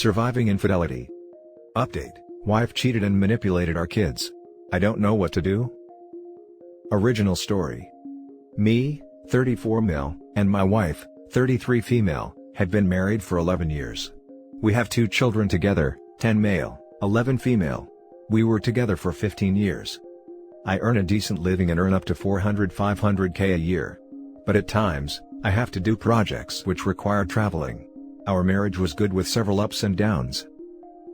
Surviving infidelity. Update: wife cheated and manipulated our kids. I don't know what to do. Original story. Me, 34 male, and my wife, 33 female, had been married for 11 years. We have 2 children together, 10 male, 11 female. We were together for 15 years. I earn a decent living and earn up to 400-500K a year. But at times, I have to do projects which require traveling. Our marriage was good with several ups and downs.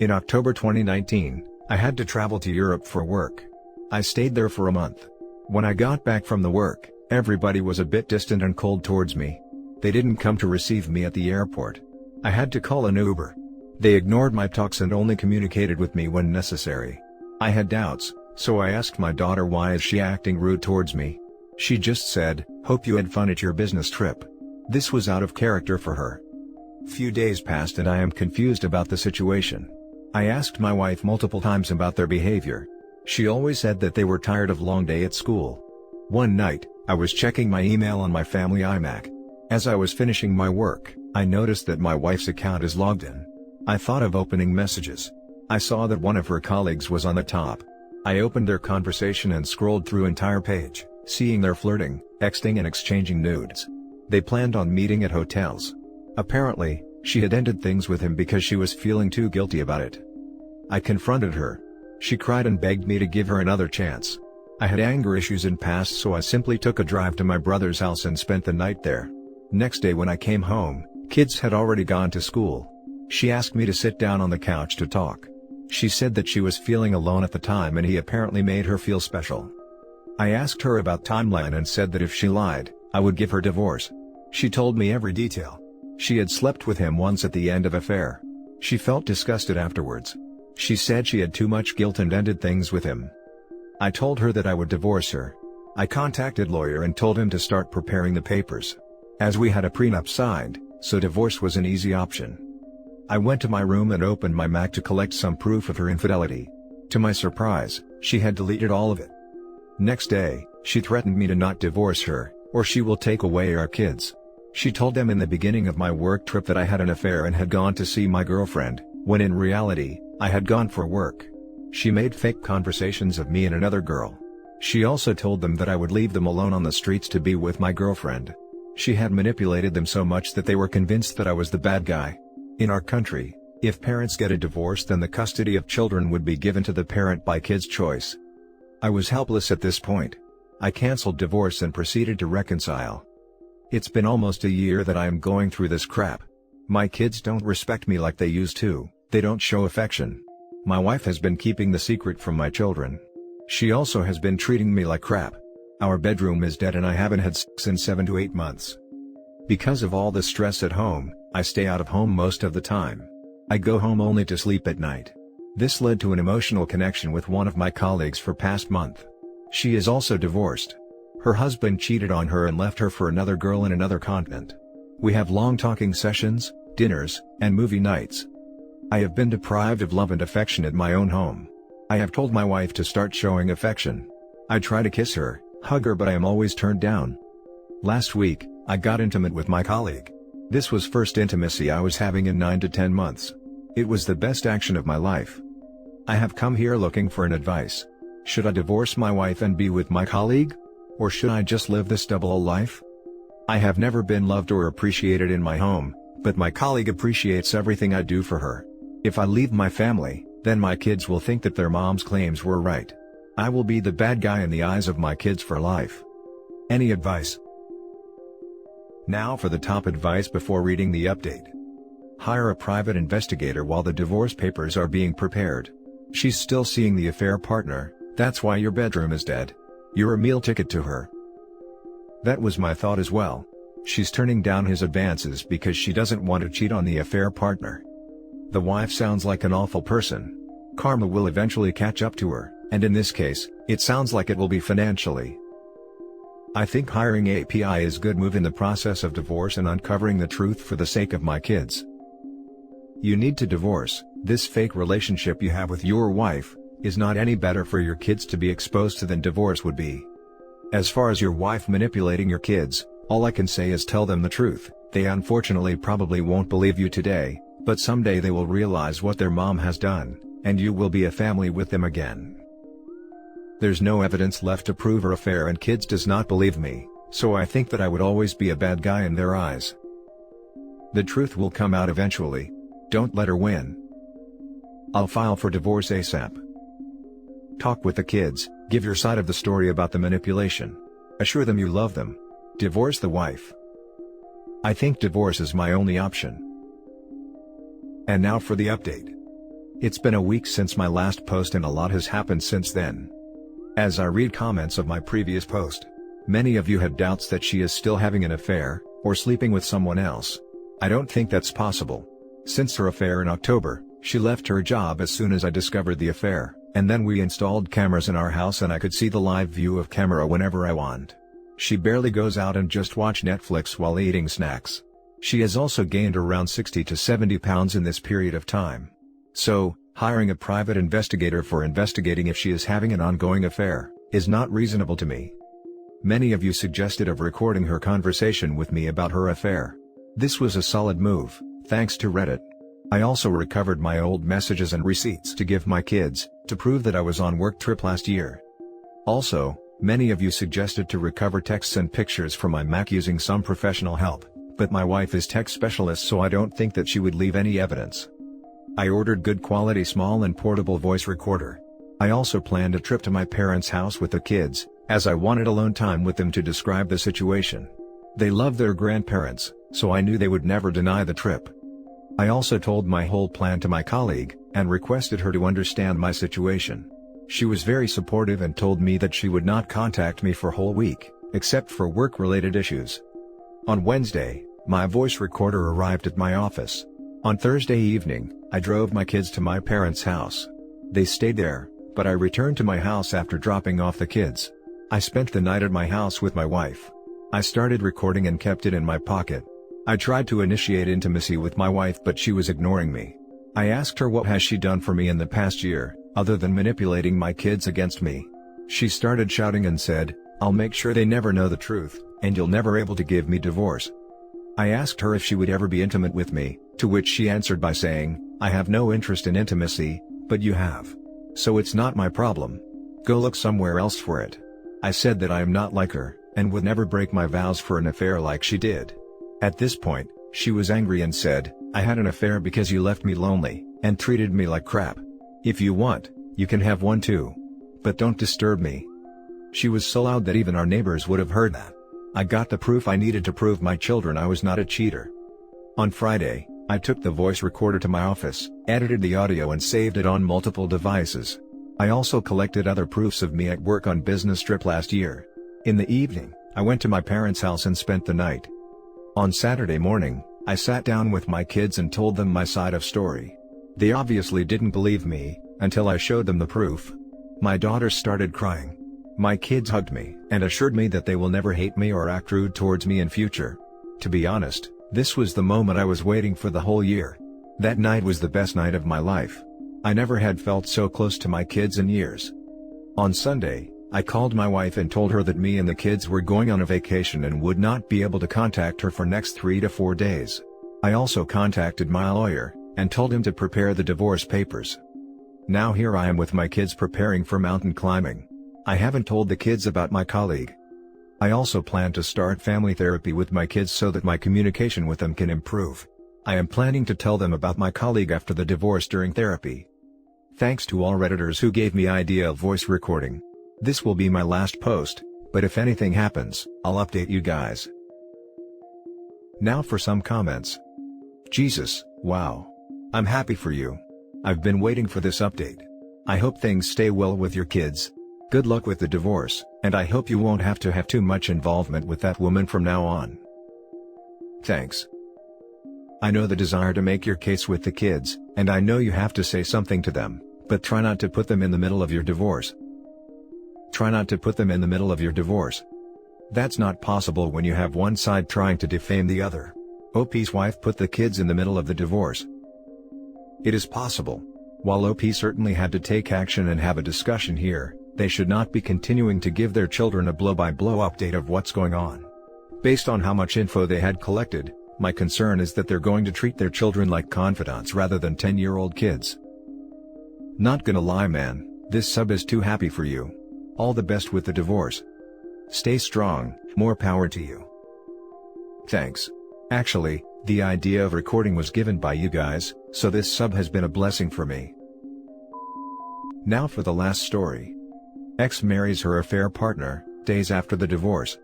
In October 2019, I had to travel to Europe for work. I stayed there for a month. When I got back from the work, everybody was a bit distant and cold towards me. They didn't come to receive me at the airport. I had to call an Uber. They ignored my talks and only communicated with me when necessary. I had doubts, so I asked my daughter, why is she acting rude towards me? She just said, "Hope you had fun at your business trip." This was out of character for her. Few days passed and I am confused about the situation. I asked my wife multiple times about their behavior. She always said that they were tired of long day at school. One night, I was checking my email on my family iMac. As I was finishing my work, I noticed that my wife's account is logged in. I thought of opening messages. I saw that one of her colleagues was on the top. I opened their conversation and scrolled through entire page, seeing their flirting, texting and exchanging nudes. They planned on meeting at hotels. Apparently, she had ended things with him because she was feeling too guilty about it. I confronted her. She cried and begged me to give her another chance. I had anger issues in past, so I simply took a drive to my brother's house and spent the night there. Next day when I came home, kids had already gone to school. She asked me to sit down on the couch to talk. She said that she was feeling alone at the time and he apparently made her feel special. I asked her about timeline and said that if she lied, I would give her divorce. She told me every detail. She had slept with him once at the end of affair. She felt disgusted afterwards. She said she had too much guilt and ended things with him. I told her that I would divorce her. I contacted lawyer and told him to start preparing the papers. As we had a prenup signed, so divorce was an easy option. I went to my room and opened my Mac to collect some proof of her infidelity. To my surprise, she had deleted all of it. Next day, she threatened me to not divorce her, or she will take away our kids. She told them in the beginning of my work trip that I had an affair and had gone to see my girlfriend, when in reality, I had gone for work. She made fake conversations of me and another girl. She also told them that I would leave them alone on the streets to be with my girlfriend. She had manipulated them so much that they were convinced that I was the bad guy. In our country, if parents get a divorce, then the custody of children would be given to the parent by kid's choice. I was helpless at this point. I canceled divorce and proceeded to reconcile. It's been almost a year that I am going through this crap. My kids don't respect me like they used to, they don't show affection. My wife has been keeping the secret from my children. She also has been treating me like crap. Our bedroom is dead and I haven't had sex in 7 to 8 months. Because of all the stress at home, I stay out of home most of the time. I go home only to sleep at night. This led to an emotional connection with one of my colleagues for past month. She is also divorced. Her husband cheated on her and left her for another girl in another continent. We have long talking sessions, dinners, and movie nights. I have been deprived of love and affection at my own home. I have told my wife to start showing affection. I try to kiss her, hug her, but I am always turned down. Last week, I got intimate with my colleague. This was first intimacy I was having in 9 to 10 months. It was the best action of my life. I have come here looking for an advice. Should I divorce my wife and be with my colleague? Or should I just live this double life? I have never been loved or appreciated in my home, but my colleague appreciates everything I do for her. If I leave my family, then my kids will think that their mom's claims were right. I will be the bad guy in the eyes of my kids for life. Any advice? Now for the top advice before reading the update. Hire a private investigator while the divorce papers are being prepared. She's still seeing the affair partner, that's why your bedroom is dead. You're a meal ticket to her. That was my thought as well. She's turning down his advances because she doesn't want to cheat on the affair partner. The wife sounds like an awful person. Karma will eventually catch up to her, and in this case, it sounds like it will be financially. I think hiring API is a good move in the process of divorce and uncovering the truth for the sake of my kids. You need to divorce. This fake relationship you have with your wife is not any better for your kids to be exposed to than divorce would be. As far as your wife manipulating your kids, all I can say is tell them the truth. They unfortunately probably won't believe you today, But someday they will realize what their mom has done, and you will be a family with them again. There's no evidence left to prove her affair and kids does not believe me, so I think that I would always be a bad guy in their eyes. The truth will come out eventually. Don't let her win. I'll file for divorce ASAP. Talk with the kids, give your side of the story about the manipulation. Assure them you love them. Divorce the wife. I think divorce is my only option. And now for the update. It's been a week since my last post and a lot has happened since then. As I read comments of my previous post, many of you had doubts that she is still having an affair, or sleeping with someone else. I don't think that's possible. Since her affair in October, she left her job as soon as I discovered the affair, and then we installed cameras in our house and I could see the live view of camera whenever I want. She barely goes out and just watch Netflix while eating snacks. She has also gained around 60 to 70 pounds in this period of time. So, hiring a private investigator for investigating if she is having an ongoing affair, is not reasonable to me. Many of you suggested of recording her conversation with me about her affair. This was a solid move, thanks to Reddit. I also recovered my old messages and receipts to give my kids, to prove that I was on work trip last year. Also, many of you suggested to recover texts and pictures from my Mac using some professional help, but my wife is tech specialist so I don't think that she would leave any evidence. I ordered good quality small and portable voice recorder. I also planned a trip to my parents' house with the kids, as I wanted alone time with them to describe the situation. They love their grandparents, so I knew they would never deny the trip. I also told my whole plan to my colleague, and requested her to understand my situation. She was very supportive and told me that she would not contact me for a whole week, except for work-related issues. On Wednesday, my voice recorder arrived at my office. On Thursday evening, I drove my kids to my parents' house. They stayed there, but I returned to my house after dropping off the kids. I spent the night at my house with my wife. I started recording and kept it in my pocket. I tried to initiate intimacy with my wife but she was ignoring me. I asked her what has she done for me in the past year, other than manipulating my kids against me. She started shouting and said, "I'll make sure they never know the truth, and you'll never able to give me divorce." I asked her if she would ever be intimate with me, to which she answered by saying, "I have no interest in intimacy, but you have. So it's not my problem. Go look somewhere else for it." I said that I am not like her, and would never break my vows for an affair like she did. At this point, she was angry and said, "I had an affair because you left me lonely, and treated me like crap. If you want, you can have one too. But don't disturb me." She was so loud that even our neighbors would have heard that. I got the proof I needed to prove my children I was not a cheater. On Friday, I took the voice recorder to my office, edited the audio and saved it on multiple devices. I also collected other proofs of me at work on business trip last year. In the evening, I went to my parents' house and spent the night. On Saturday morning, I sat down with my kids and told them my side of story. They obviously didn't believe me, until I showed them the proof. My daughter started crying. My kids hugged me, and assured me that they will never hate me or act rude towards me in future. To be honest, this was the moment I was waiting for the whole year. That night was the best night of my life. I never had felt so close to my kids in years. On Sunday, I called my wife and told her that me and the kids were going on a vacation and would not be able to contact her for next 3 to 4 days. I also contacted my lawyer, and told him to prepare the divorce papers. Now here I am with my kids preparing for mountain climbing. I haven't told the kids about my colleague. I also plan to start family therapy with my kids so that my communication with them can improve. I am planning to tell them about my colleague after the divorce during therapy. Thanks to all Redditors who gave me idea of voice recording. This will be my last post, but if anything happens, I'll update you guys. Now for some comments. Jesus, wow. I'm happy for you. I've been waiting for this update. I hope things stay well with your kids. Good luck with the divorce, and I hope you won't have to have too much involvement with that woman from now on. Thanks. I know the desire to make your case with the kids, and I know you have to say something to them, but try not to put them in the middle of your divorce. Try not to put them in the middle of your divorce. That's not possible when you have one side trying to defame the other. OP's wife put the kids in the middle of the divorce. It is possible. While OP certainly had to take action and have a discussion here, they should not be continuing to give their children a blow-by-blow update of what's going on. Based on how much info they had collected, My concern is that they're going to treat their children like confidants rather than 10-year-old kids. Not gonna lie man, this sub is too happy for you. All the best with the divorce. Stay strong, more power to you. Thanks. Actually, the idea of recording was given by you guys, so this sub has been a blessing for me. Now for the last story. Ex marries her affair partner, days after the divorce.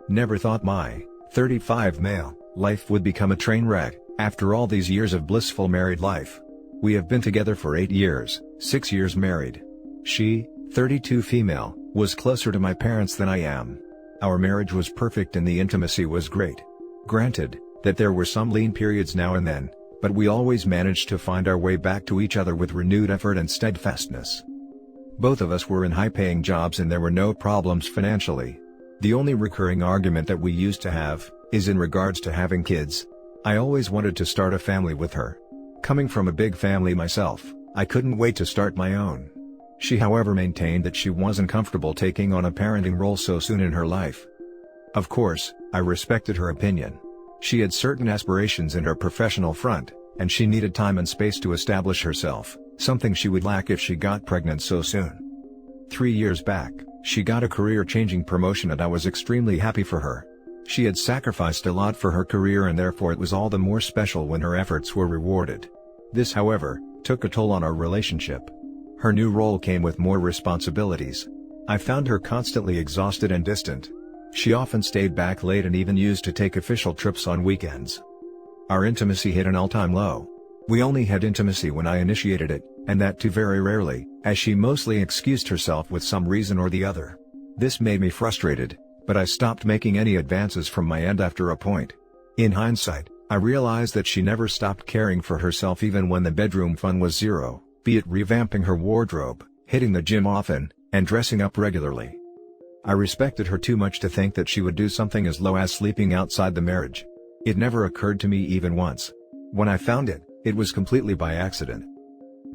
Never thought my 35 male life would become a train wreck, after all these years of blissful married life. We have been together for 8 years, 6 years married. She, 32 female, was closer to my parents than I am. Our marriage was perfect and the intimacy was great. Granted, that there were some lean periods now and then, but we always managed to find our way back to each other with renewed effort and steadfastness. Both of us were in high-paying jobs and there were no problems financially. The only recurring argument that we used to have is in regards to having kids. I always wanted to start a family with her. Coming from a big family myself, I couldn't wait to start my own. She however maintained that she wasn't comfortable taking on a parenting role so soon in her life. Of course, I respected her opinion. She had certain aspirations in her professional front, and she needed time and space to establish herself, something she would lack if she got pregnant so soon. 3 years back, she got a career-changing promotion and I was extremely happy for her. She had sacrificed a lot for her career and therefore it was all the more special when her efforts were rewarded. This however, took a toll on our relationship. Her new role came with more responsibilities. I found her constantly exhausted and distant. She often stayed back late and even used to take official trips on weekends. Our intimacy hit an all-time low. We only had intimacy when I initiated it, and that too very rarely, as she mostly excused herself with some reason or the other. This made me frustrated, but I stopped making any advances from my end after a point. In hindsight, I realized that she never stopped caring for herself even when the bedroom fun was zero, be it revamping her wardrobe, hitting the gym often, and dressing up regularly. I respected her too much to think that she would do something as low as sleeping outside the marriage. It never occurred to me even once. When I found it, it was completely by accident.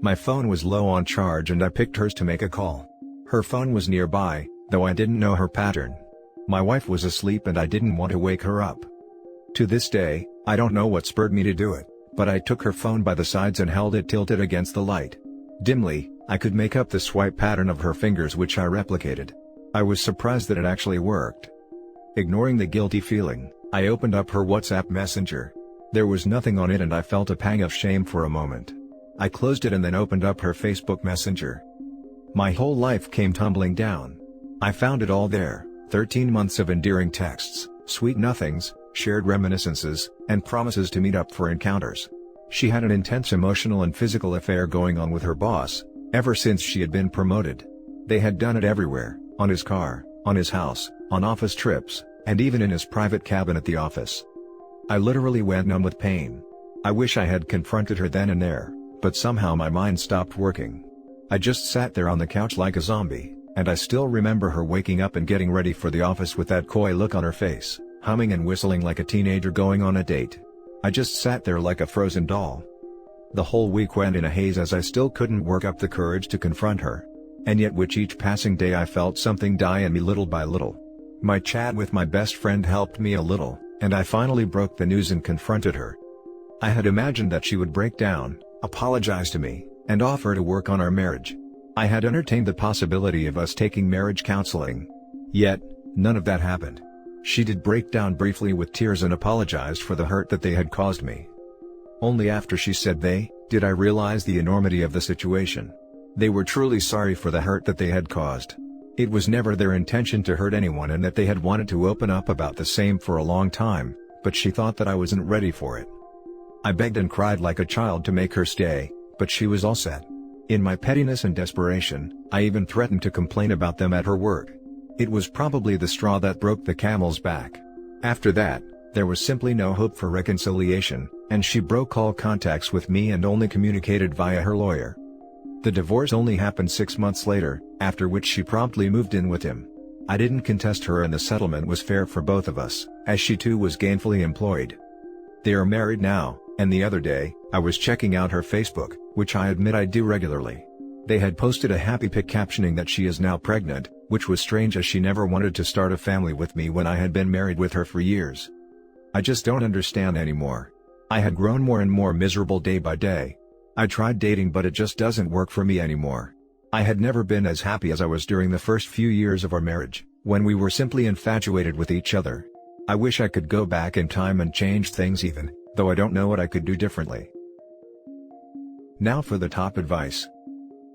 My phone was low on charge and I picked hers to make a call. Her phone was nearby, though I didn't know her pattern. My wife was asleep and I didn't want to wake her up. To this day, I don't know what spurred me to do it, but I took her phone by the sides and held it tilted against the light. Dimly, I could make up the swipe pattern of her fingers which I replicated. I was surprised that it actually worked. Ignoring the guilty feeling, I opened up her WhatsApp messenger. There was nothing on it and I felt a pang of shame for a moment. I closed it and then opened up her Facebook Messenger. My whole life came tumbling down. I found it all there, 13 months of endearing texts, sweet nothings, shared reminiscences, and promises to meet up for encounters. She had an intense emotional and physical affair going on with her boss, ever since she had been promoted. They had done it everywhere, on his car, on his house, on office trips, and even in his private cabin at the office. I literally went numb with pain. I wish I had confronted her then and there, but somehow my mind stopped working. I just sat there on the couch like a zombie, and I still remember her waking up and getting ready for the office with that coy look on her face, humming and whistling like a teenager going on a date. I just sat there like a frozen doll. The whole week went in a haze as I still couldn't work up the courage to confront her. And yet with each passing day I felt something die in me little by little. My chat with my best friend helped me a little, and I finally broke the news and confronted her. I had imagined that she would break down, apologize to me, and offer to work on our marriage. I had entertained the possibility of us taking marriage counseling. Yet, none of that happened. She did break down briefly with tears and apologized for the hurt that they had caused me. Only after she said they, did I realize the enormity of the situation. They were truly sorry for the hurt that they had caused. It was never their intention to hurt anyone and that they had wanted to open up about the same for a long time, but she thought that I wasn't ready for it. I begged and cried like a child to make her stay, but she was all set. In my pettiness and desperation, I even threatened to complain about them at her work. It was probably the straw that broke the camel's back. After that, there was simply no hope for reconciliation, and she broke all contacts with me and only communicated via her lawyer. The divorce only happened 6 months later, after which she promptly moved in with him. I didn't contest her and the settlement was fair for both of us, as she too was gainfully employed. They are married now, and the other day, I was checking out her Facebook, which I admit I do regularly. They had posted a happy pic captioning that she is now pregnant, which was strange as she never wanted to start a family with me when I had been married with her for years. I just don't understand anymore. I had grown more and more miserable day by day. I tried dating but it just doesn't work for me anymore. I had never been as happy as I was during the first few years of our marriage, when we were simply infatuated with each other. I wish I could go back in time and change things even, though I don't know what I could do differently. Now for the top advice.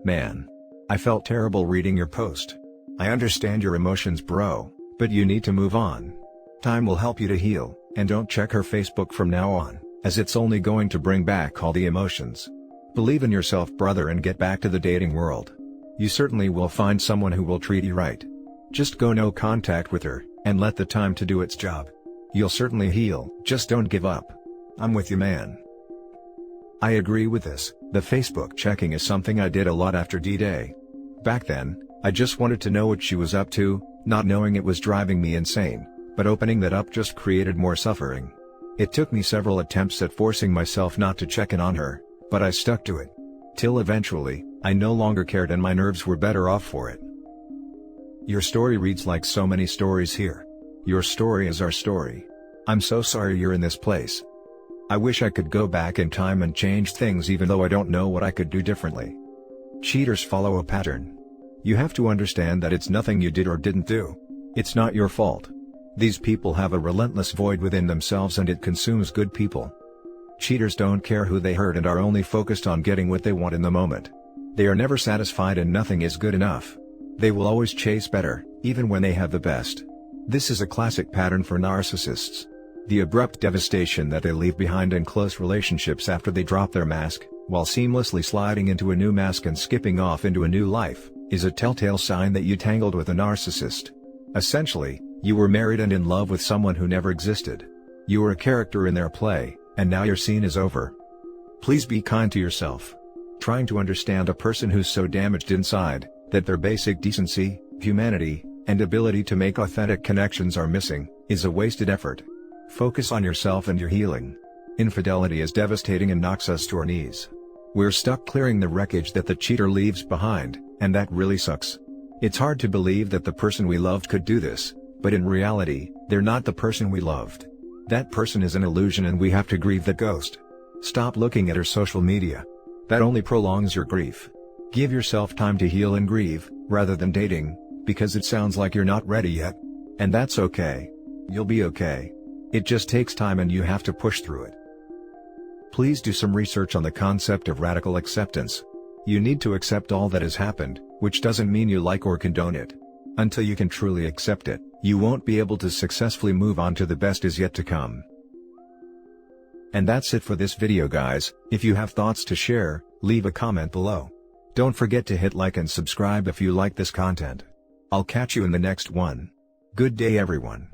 Man. I felt terrible reading your post. I understand your emotions, bro, but you need to move on. Time will help you to heal, and don't check her Facebook from now on, as it's only going to bring back all the emotions. Believe in yourself, brother, and get back to the dating world. You certainly will find someone who will treat you right. Just go no contact with her, and let the time to do its job. You'll certainly heal, just don't give up. I'm with you, man. I agree with this. The Facebook checking is something I did a lot after D-Day. Back then, I just wanted to know what she was up to, not knowing it was driving me insane, but opening that up just created more suffering. It took me several attempts at forcing myself not to check in on her, but I stuck to it. Till eventually, I no longer cared and my nerves were better off for it. Your story reads like so many stories here. Your story is our story. I'm so sorry you're in this place. I wish I could go back in time and change things even though I don't know what I could do differently. Cheaters follow a pattern. You have to understand that it's nothing you did or didn't do. It's not your fault. These people have a relentless void within themselves and it consumes good people. Cheaters don't care who they hurt and are only focused on getting what they want in the moment. They are never satisfied and nothing is good enough. They will always chase better, even when they have the best. This is a classic pattern for narcissists. The abrupt devastation that they leave behind in close relationships after they drop their mask, while seamlessly sliding into a new mask and skipping off into a new life, is a telltale sign that you tangled with a narcissist. Essentially, you were married and in love with someone who never existed. You were a character in their play, and now your scene is over. Please be kind to yourself. Trying to understand a person who's so damaged inside, that their basic decency, humanity, and ability to make authentic connections are missing, is a wasted effort. Focus on yourself and your healing. Infidelity is devastating and knocks us to our knees. We're stuck clearing the wreckage that the cheater leaves behind, and that really sucks. It's hard to believe that the person we loved could do this, but in reality, they're not the person we loved. That person is an illusion and we have to grieve that ghost. Stop looking at her social media. That only prolongs your grief. Give yourself time to heal and grieve, rather than dating, because it sounds like you're not ready yet. And that's okay. You'll be okay. It just takes time and you have to push through it. Please do some research on the concept of radical acceptance. You need to accept all that has happened, which doesn't mean you like or condone it. Until you can truly accept it, you won't be able to successfully move on to the best is yet to come. And that's it for this video, guys. If you have thoughts to share, leave a comment below. Don't forget to hit like and subscribe if you like this content. I'll catch you in the next one. Good day, everyone.